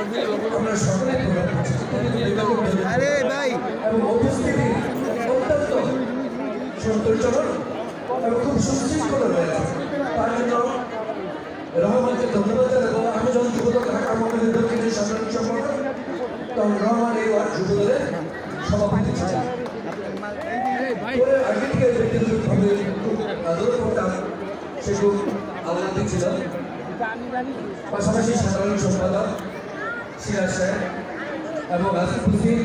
আমরা সকলে আরে ভাই এবং উপস্থিতি অত্যন্ত সন্তোষজনক এবং খুব সুশৃঙ্খল রয়েছে। তার জন্য রহমানকে ধন্যবাদ জানাবো। আমি যখন যুবদল ঢাকা মহানগরী দক্ষিণের সাধারণ সম্পাদক, তখন রহমান এই ওয়ার্ড যুবদলের সভাপতি ছিলেন। আগে থেকে ব্যক্তিগতভাবে খুব আদর করতাম, সে খুব আল্লাদি ছিল। পাশাপাশি সাধারণ সম্পাদক সিরাজ সাহেব এবং আসিফ হুসেন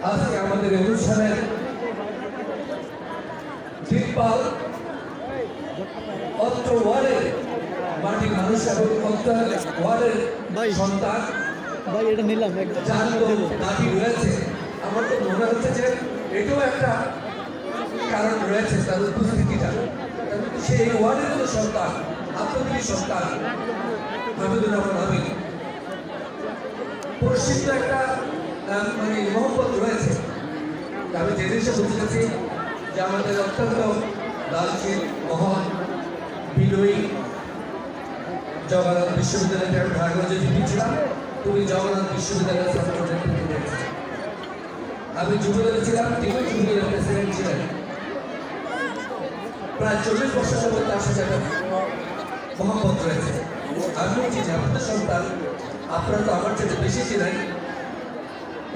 আজকে আমাদের অনুষ্ঠানের দিকপাল অত্র ওয়ার্ডের মাটির মানুষ এবং অত্র ওয়ার্ডের সন্তান ভাই এটা নিলাম একদম যার তো দাবি রয়েছে। আমার তো মনে হচ্ছে যে এটাও একটা কারণ রয়েছে তার উপস্থিতিটা। সেই ওয়ার্ডের কোনো সন্তান, আত্মকৃতি সন্তান হামিদুর রহমান হামিদ পরিচিত একটা মানে মহব্বত রয়েছে। আমি যে জিনিসটা বুঝতেছি যে আমাদের অত্যন্ত দার্শনিক মহান বিনয়ী জগন্নাথ বিশ্ববিদ্যালয়ের আমি ঢাকাগঞ্জে ডিগ্রি ছিলাম, তুমি জগন্নাথ বিশ্ববিদ্যালয়ের ছাত্র নেতৃত্ব। আমি যুবদলে ছিলাম, তিনি যুবদলের প্রেসিডেন্ট ছিলেন। প্রায় 40 বছর যাবত তার সাথে একটা মহব্বত রয়েছে। আমি বলছি যে আপনাদের সন্তান, আপনারা তো আমার চেয়ে বেশি ছিলেন,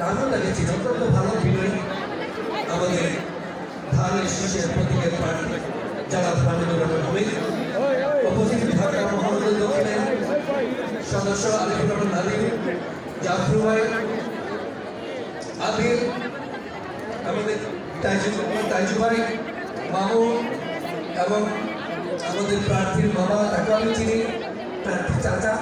আমিও তাকে চিনি। অত্যন্ত ভালো বিনয়ী আমাদের ধানের শীষের প্রতীকের প্রার্থী জনাব হামিদুর রহমান হামিদ। অপোজিট ঢাকা মহানগর দক্ষিণের সদস্য আলিফুর রহমান নাদিম, জাফর ভাই, আদিল, আমাদের তাইজু ভাই, মামুন এবং আমাদের প্রার্থীর বাবা, তাকে আমি চিনি, প্রার্থী চাচা।